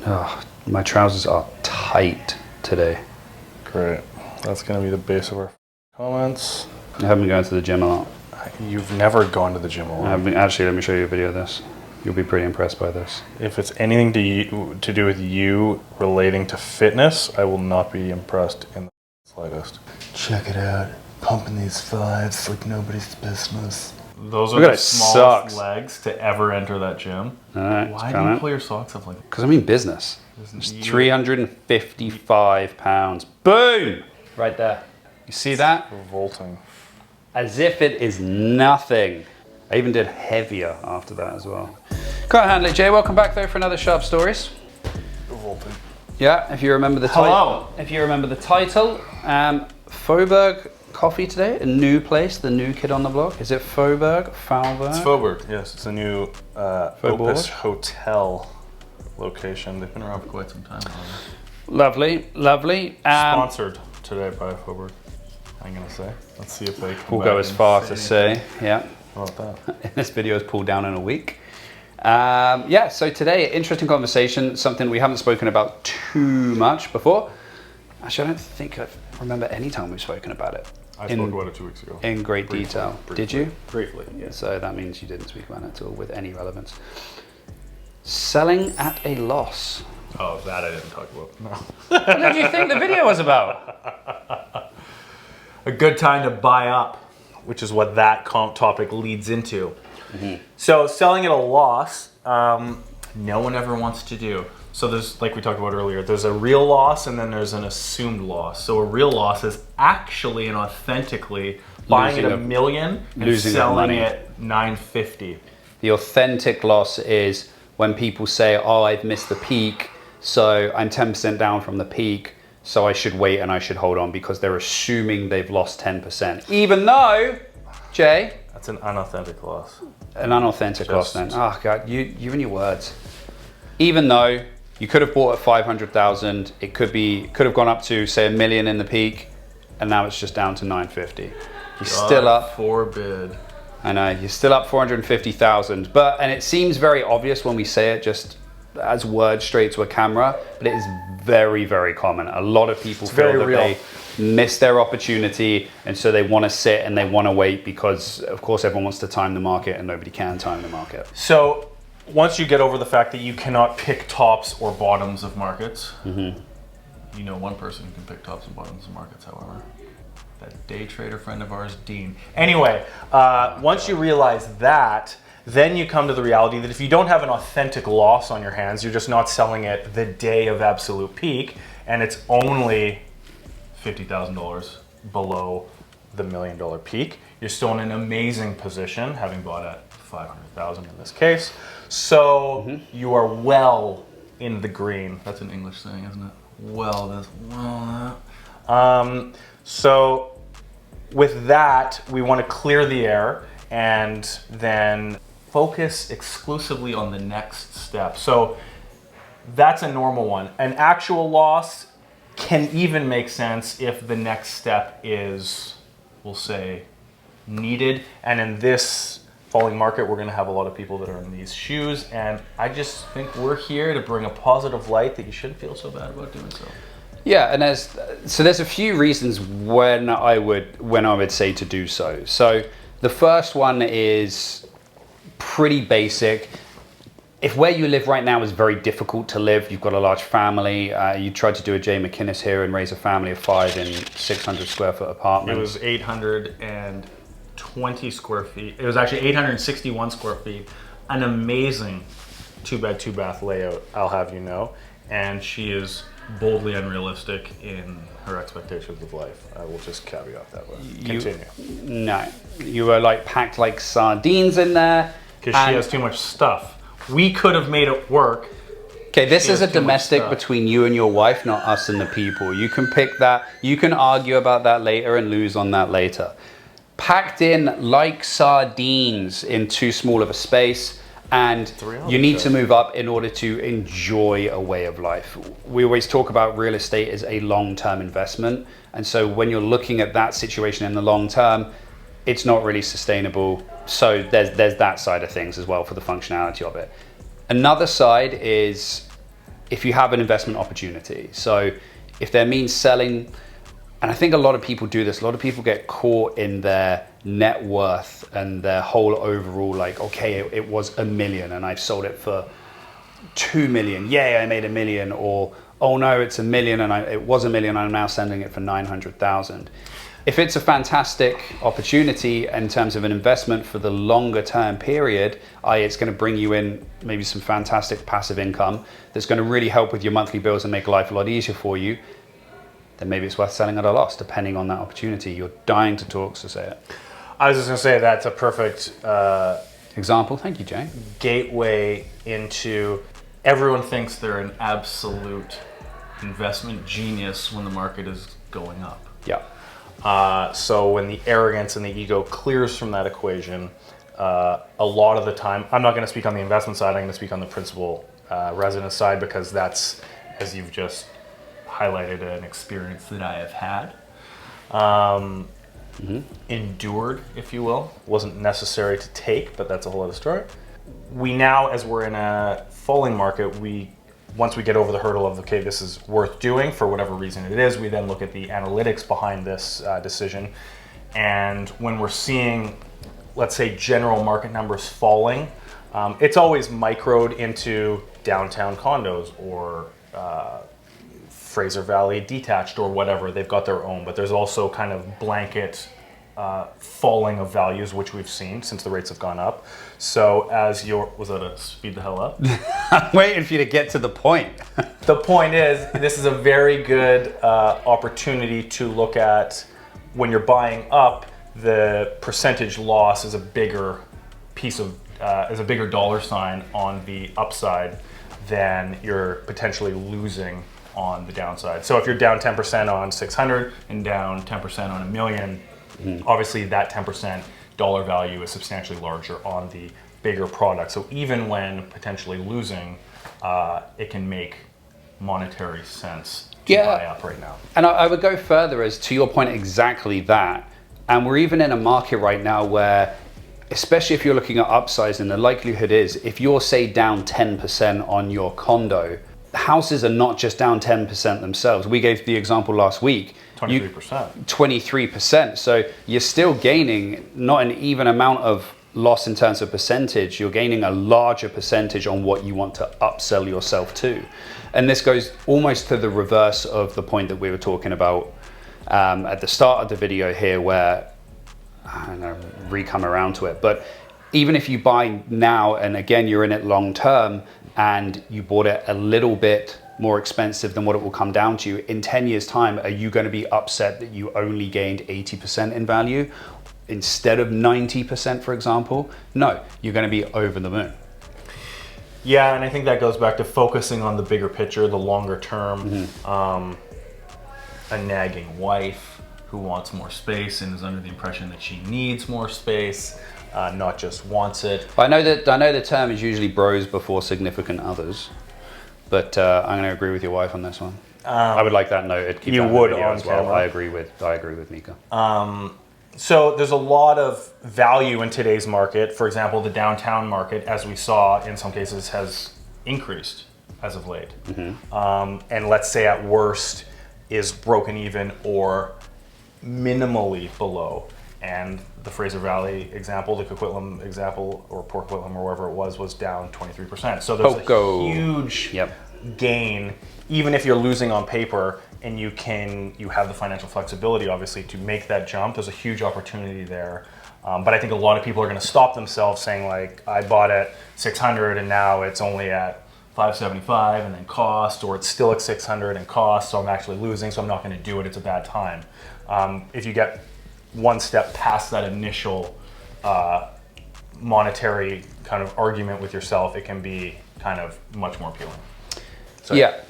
Oh, my trousers are tight today. Great. That's going to be the base of our comments. I haven't been going to the gym a lot. You've never gone to the gym a lot. Actually, let me show you a video of this. You'll be pretty impressed by this. If it's anything to do with you relating to fitness, I will not be impressed in the slightest. Check it out. Pumping these fives like nobody's business. Those are the smallest legs to ever enter that gym. All right, why do you pull your socks up like that? Because I'm in business. It's 355 pounds. Boom! Right there. You see that? Revolting. As if it is nothing. I even did heavier after that as well. Can't handle it, Jay. Welcome back though for another Sharp Stories. Revolting. Yeah, if you remember the title. If you remember the title, Faubourg Coffee today, a new place, the new kid on the block. Is it Faubourg? Faubourg? It's Faubourg, yes. It's a new Opus Hotel location. They've been around for quite some time. Lovely, lovely. Sponsored today by Faubourg, I'm going to say. Let's see if they can. We'll go as far to say, yeah. How about that? This video is pulled down in a week. Yeah, so today, interesting conversation, something we haven't spoken about too much before. Actually, I don't think I remember any time we've spoken about it. I spoke about it 2 weeks ago. In great detail. Did you? Briefly, yeah. So that means you didn't speak about it at all with any relevance. Selling at a loss. Oh, that I didn't talk about. No. What did you think the video was about? A good time to buy up, which is what that topic leads into. So selling at a loss, no one ever wants to do. So there's, like we talked about earlier, there's a real loss and then there's an assumed loss. So a real loss is actually and authentically buying at $1 million and selling at $950. The authentic loss is when people say, oh, I've missed the peak, so I'm 10% down from the peak, so I should wait and I should hold on, because they're assuming they've lost 10%. Even though, Jay. That's an unauthentic loss. An unauthentic loss then. Oh God, you and your words. Even though you could have bought at 500,000, it could have gone up to say $1 million in the peak, and now it's just down to 950. You're still up. Forbid. I know, you're still up 450,000, and it seems very obvious when we say it just as words straight to a camera, but it is very, very common. A lot of people feel that they miss their opportunity, and so they want to sit and they want to wait because, of course, everyone wants to time the market and nobody can time the market. So once you get over the fact that you cannot pick tops or bottoms of markets, you know one person who can pick tops and bottoms of markets, however. That day trader friend of ours, Dean. Anyway, once you realize that, then you come to the reality that if you don't have an authentic loss on your hands, you're just not selling it the day of absolute peak, and it's only $50,000 below the $1 million peak. You're still in an amazing position, having bought at 500,000 in this case. So you are well in the green. That's an English saying, isn't it? Well, that's well. So with that, we want to clear the air and then focus exclusively on the next step. So that's a normal one. An actual loss can even make sense if the next step is, we'll say, needed. And in this falling market, we're going to have a lot of people that are in these shoes. And I just think we're here to bring a positive light that you shouldn't feel so bad about doing so. Yeah, and there's a few reasons when I would say to do so. So the first one is pretty basic. If where you live right now is very difficult to live, you've got a large family, you tried to do a Jay McInnes here and raise a family of 5 in 600 square foot apartments. It was 820 square feet. It was actually 861 square feet. An amazing 2-bed, 2-bath layout, I'll have you know. And she is boldly unrealistic in her expectations of life. I will just caveat that way. Continue. No, you were like packed like sardines in there. Because she has too much stuff. We could have made it work. Okay, this is a domestic between you and your wife, not us and the people. You can pick that. You can argue about that later and lose on that later. Packed in like sardines in too small of a space. And you need to move up in order to enjoy a way of life. We always talk about real estate as a long-term investment. And so when you're looking at that situation in the long term, it's not really sustainable. So there's that side of things as well for the functionality of it. Another side is if you have an investment opportunity. So if there means selling, and I think a lot of people do this, a lot of people get caught in their net worth and their whole overall, like, okay, it was $1 million and I've sold it for 2 million. Yay, I made $1 million. Or, oh no, it's $1 million and it was $1 million, I'm now selling it for 900,000. If it's a fantastic opportunity in terms of an investment for the longer term period, i.e. it's going to bring you in maybe some fantastic passive income that's going to really help with your monthly bills and make life a lot easier for you, then maybe it's worth selling at a loss, depending on that opportunity. You're dying to talk, so say it. I was just going to say that's a perfect example. Thank you, Jay. Gateway into everyone thinks they're an absolute investment genius when the market is going up. Yeah. So when the arrogance and the ego clears from that equation, a lot of the time, I'm not going to speak on the investment side, I'm going to speak on the principal residence side, because that's, as you've just highlighted, an experience that I have had. Endured, if you will. Wasn't necessary to take, but that's a whole other story. We now, as we're in a falling market, once we get over the hurdle of, okay, this is worth doing for whatever reason it is, we then look at the analytics behind this decision. And when we're seeing, let's say, general market numbers falling, it's always microed into downtown condos or Fraser Valley detached or whatever. They've got their own, but there's also kind of blanket falling of values, which we've seen since the rates have gone up. So as was that a speed the hell up? I'm waiting for you to get to the point. The point is, this is a very good opportunity to look at when you're buying up, the percentage loss is a bigger piece of, is a bigger dollar sign on the upside than you're potentially losing on the downside. So if you're down 10% on 600 and down 10% on $1 million, obviously that 10% dollar value is substantially larger on the bigger product. So even when potentially losing, it can make monetary sense to buy up right now. And I would go further as to your point, exactly that. And we're even in a market right now where, especially if you're looking at upsizing, the likelihood is if you're, say, down 10% on your condo, houses are not just down 10% themselves. We gave the example last week. 23%. 23%. So you're still gaining not an even amount of loss in terms of percentage. You're gaining a larger percentage on what you want to upsell yourself to. And this goes almost to the reverse of the point that we were talking about at the start of the video here, where I'm going to re-come around to it. But even if you buy now, and again, you're in it long term, and you bought it a little bit more expensive than what it will come down to, in 10 years time, are you going to be upset that you only gained 80% in value instead of 90%, for example? No, you're going to be over the moon. Yeah, and I think that goes back to focusing on the bigger picture, the longer term. A nagging wife who wants more space and is under the impression that she needs more space, not just wants it. I know the term is usually bros before significant others, but I'm going to agree with your wife on this one. I would like that noted. Keep you that would on as well. Camera. I agree with Mika. So there's a lot of value in today's market. For example, the downtown market, as we saw in some cases, has increased as of late. And let's say at worst is broken even or minimally below. And the Fraser Valley example, the Coquitlam example, or Port Coquitlam or wherever it was down 23%. So there's a huge gain, even if you're losing on paper, and you have the financial flexibility, obviously, to make that jump. There's a huge opportunity there. But I think a lot of people are going to stop themselves saying, like, I bought at 600 and now it's only at 575 and then cost, or it's still at 600 and cost, so I'm actually losing, so I'm not going to do it. It's a bad time. If you get one step past that initial monetary kind of argument with yourself, it can be kind of much more appealing. So, yeah.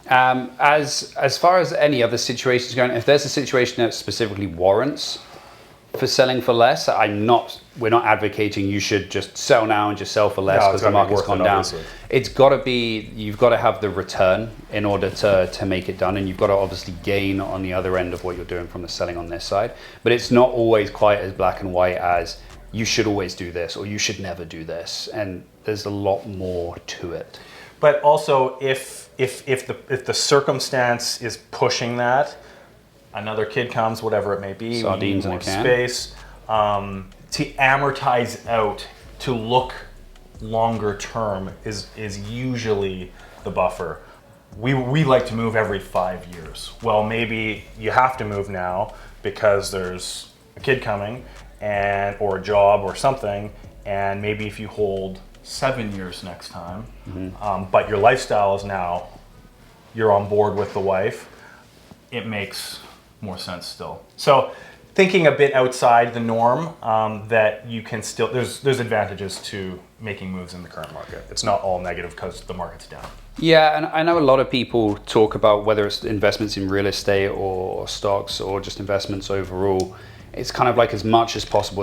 As far as any other situations going, if there's a situation that specifically warrants for selling for less, we're not advocating you should just sell now and just sell for less because the market's gone down. Obviously. It's got to be, you've got to have the return in order to make it done, and you've got to obviously gain on the other end of what you're doing from the selling on this side. But it's not always quite as black and white as you should always do this or you should never do this, and there's a lot more to it. But also, if if the circumstance is pushing that, another kid comes, whatever it may be, sardines we in need a more can. space to amortize out, to look longer term is usually the buffer. We like to move every 5 years. Well, maybe you have to move now because there's a kid coming or a job or something, and maybe if you hold 7 years next time, but your lifestyle is now, you're on board with the wife, it makes more sense still. So thinking a bit outside the norm, that you can still, there's advantages to making moves in the current market. It's not all negative because the market's down. Yeah, and I know a lot of people talk about whether it's investments in real estate or stocks or just investments overall. It's kind of like as much as possible,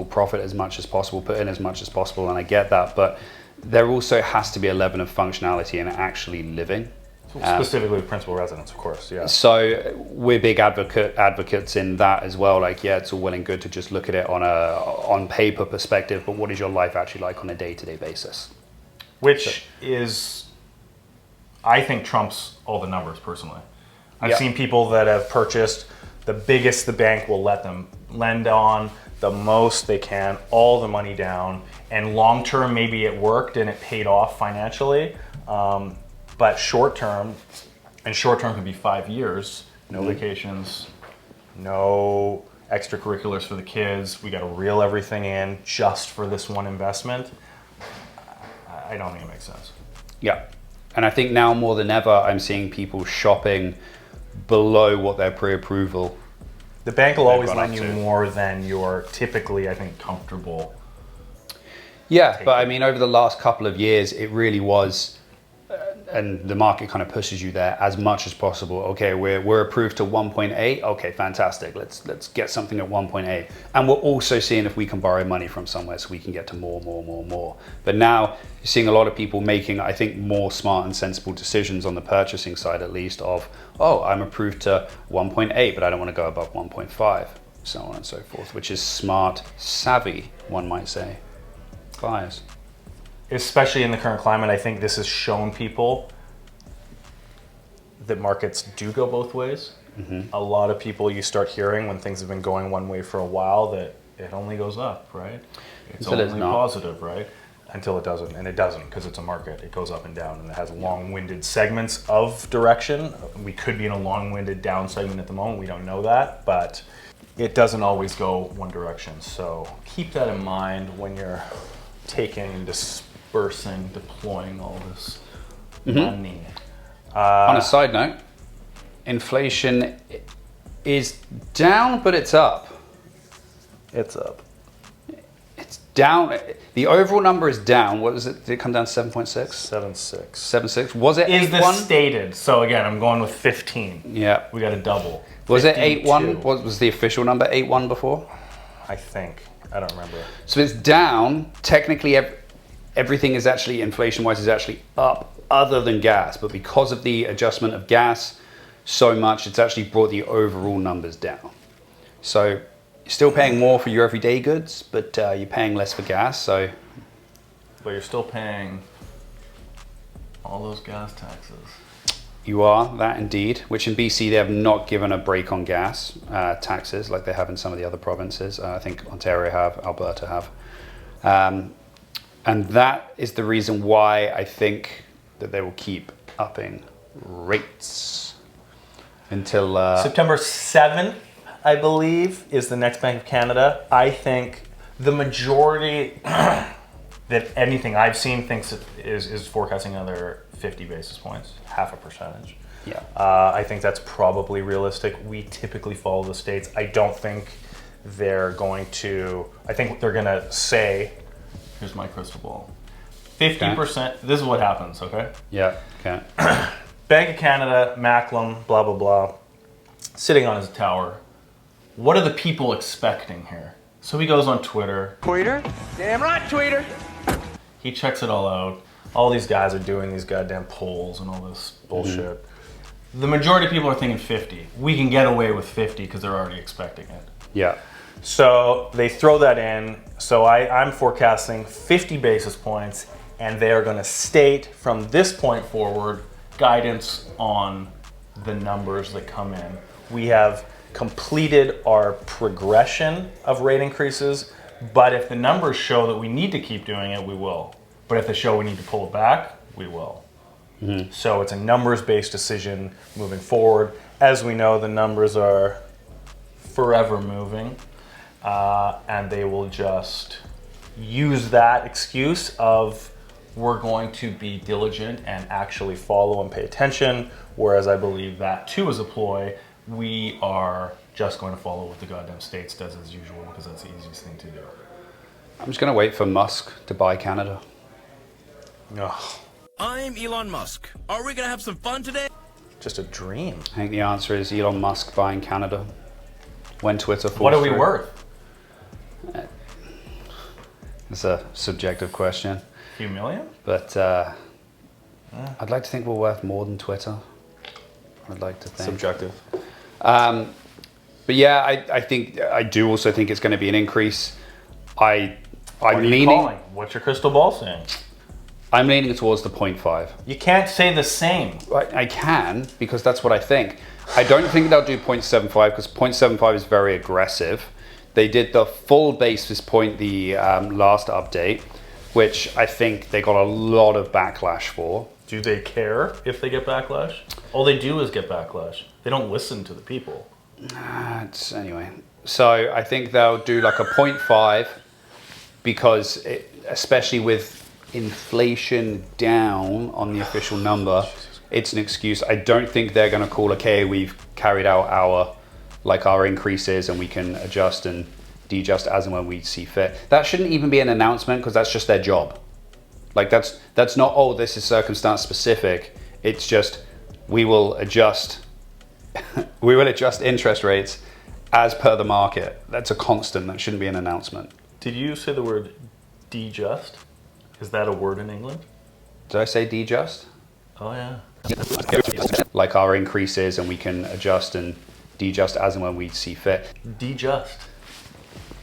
profit as much as possible, put in as much as possible, and I get that. But there also has to be a level of functionality in actually living. Specifically with principal residence, of course, yeah. So we're big advocates in that as well. Like, yeah, it's all well and good to just look at it on paper perspective, but what is your life actually like on a day-to-day basis? Which is, I think, trumps all the numbers personally. I've seen people that have purchased the biggest the bank will let them lend on, the most they can, all the money down, and long term maybe it worked and it paid off financially, but short term, and short term could be 5 years, no vacations, no extracurriculars for the kids, we got to reel everything in just for this one investment. I don't think it makes sense. Yeah, and I think now more than ever, I'm seeing people shopping below what their pre-approval. The bank will always lend you more than you're typically, I think, comfortable. Yeah, but I mean, over the last couple of years, it really was, and the market kind of pushes you there as much as possible. Okay, we're approved to 1.8. Okay, fantastic. Let's get something at 1.8. And we're also seeing if we can borrow money from somewhere so we can get to more. But now you're seeing a lot of people making, I think, more smart and sensible decisions on the purchasing side, at least, of, oh, I'm approved to 1.8, but I don't want to go above 1.5, so on and so forth, which is smart, savvy, one might say, buyers. Especially in the current climate, I think this has shown people that markets do go both ways. A lot of people you start hearing when things have been going one way for a while that it only goes up, right? It's only positive, right? Until it doesn't, and it doesn't because it's a market. It goes up and down, and it has long-winded segments of direction. We could be in a long-winded down segment at the moment. We don't know that, but it doesn't always go one direction. So keep that in mind when you're taking and dispersing, deploying all this money. On a side note, inflation is down, but it's up. It's up. It's down. The overall number is down. What is it? Did it come down to 7.6? 7.6. 7.6. Was it 8.1? Is this stated? So again, I'm going with 15. Yeah. We got a double. Was it 52. 8.1? What was the official number? 8.1 before? I think. I don't remember. So it's down. Technically, everything is actually, inflation-wise, is actually up other than gas. But because of the adjustment of gas so much, it's actually brought the overall numbers down. So you're still paying more for your everyday goods, but you're paying less for gas. So, but you're still paying all those gas taxes. You are, that indeed, which in BC they have not given a break on gas taxes like they have in some of the other provinces. I think Ontario have, Alberta have. And that is the reason why I think that they will keep upping rates until... September 7th, I believe, is the next Bank of Canada. I think the majority that anything I've seen thinks is forecasting another 50 basis points, half a percentage. Yeah. I think that's probably realistic. We typically follow the states. I don't think they're going to, I think they're going to say, here's my crystal ball, 50%, this is what happens, okay? Yeah, okay. Bank of Canada, Macklem, blah, blah, blah, sitting on his tower. What are the people expecting here? So he goes on Twitter. Tweeter? Damn right, Tweeter. He checks it all out. All these guys are doing these goddamn polls and all this bullshit. The majority of people are thinking 50. We can get away with 50 because they're already expecting it. Yeah. So they throw that in. So I'm forecasting 50 basis points, and they are going to state from this point forward guidance on the numbers that come in. We have completed our progression of rate increases, but if the numbers show that we need to keep doing it, we will. But if they show we need to pull it back, we will. So it's a numbers-based decision moving forward. As we know, the numbers are forever moving, and they will just use that excuse of we're going to be diligent and actually follow and pay attention, whereas I believe that too is a ploy. We are just going to follow what the goddamn States does as usual because that's the easiest thing to do. I'm just going to wait for Musk to buy Canada. Ugh. I'm Elon Musk. Are we gonna have some fun today? Just a dream. I think the answer is Elon Musk buying Canada when Twitter falls What are we through. worth? It's a subjective question. A few million? But I'd like to think we're worth more than Twitter. I'd like to think. Subjective. But yeah, I do also think it's going to be an increase. I'm leaning. What's your crystal ball saying? I'm leaning towards the 0.5. You can't say the same. I can, because that's what I think. I don't think they'll do 0.75 because 0.75 is very aggressive. They did the full basis point the last update, which I think they got a lot of backlash for. Do they care if they get backlash? All they do is get backlash. They don't listen to the people. Anyway, so I think they'll do like a 0.5 because especially with inflation down on the official number, it's an excuse. I don't think they're going to call, okay, we've carried out our increases and we can adjust and de-adjust as and when we see fit. That shouldn't even be an announcement because that's just their job. Like that's not, oh, this is circumstance specific. It's just we will adjust interest rates as per the market. That's a constant. That shouldn't be an announcement. Did you say the word de-adjust? Is that a word in England? Did I say de-adjust? Oh yeah. Like our increases and we can adjust and de-adjust as and when we see fit. De-adjust.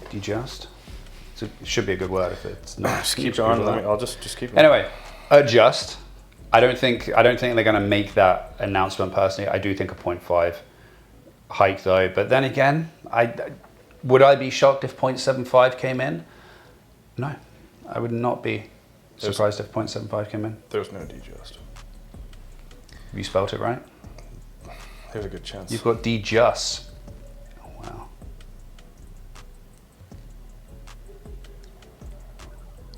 De-adjust? It should be a good word if it's not. Just keep going. I'll just keep going. Anyway, adjust. I don't think they're going to make that announcement personally. I do think a 0.5 hike though. But then again, would I be shocked if 0.75 came in? No, I would not be surprised if 0.75 came in. There's no de-adjust. Have you spelt it right? There's a good chance. You've got de-just. Oh, wow.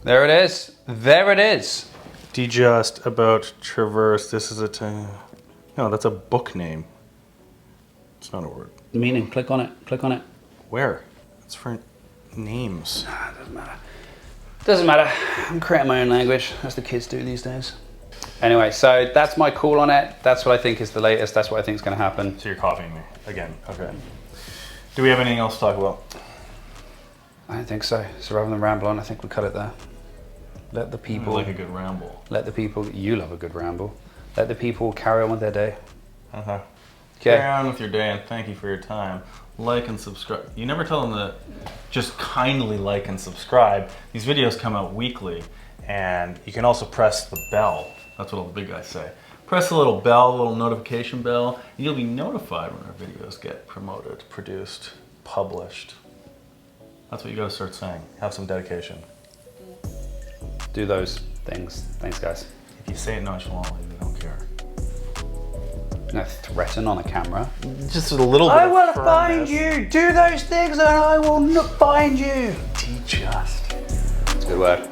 There it is. There it is. De-just about traverse. This is no, that's a book name. It's not a word. Meaning, click on it. Click on it. Where? It's for names. It doesn't matter. Doesn't matter. I'm creating my own language, as the kids do these days. Anyway, so that's my call on it. That's what I think is the latest. That's what I think is going to happen. So you're copying me again. Okay. Do we have anything else to talk about? I don't think so. So rather than ramble on, I think we cut it there. Let the people... I like a good ramble. Let the people... You love a good ramble. Let the people carry on with their day. Uh-huh. Okay. Carry on with your day and thank you for your time. Like and subscribe. You never tell them to just kindly like and subscribe. These videos come out weekly and you can also press the bell. That's what all the big guys say. Press the little bell, little notification bell, and you'll be notified when our videos get promoted, produced, published. That's what you gotta start saying. Have some dedication. Do those things. Thanks, guys. If you say it nonchalantly, they don't care. No, threaten on a camera. Just a little bit I of will firmness. find you. Do those things and I will not find you. De-just. Good word.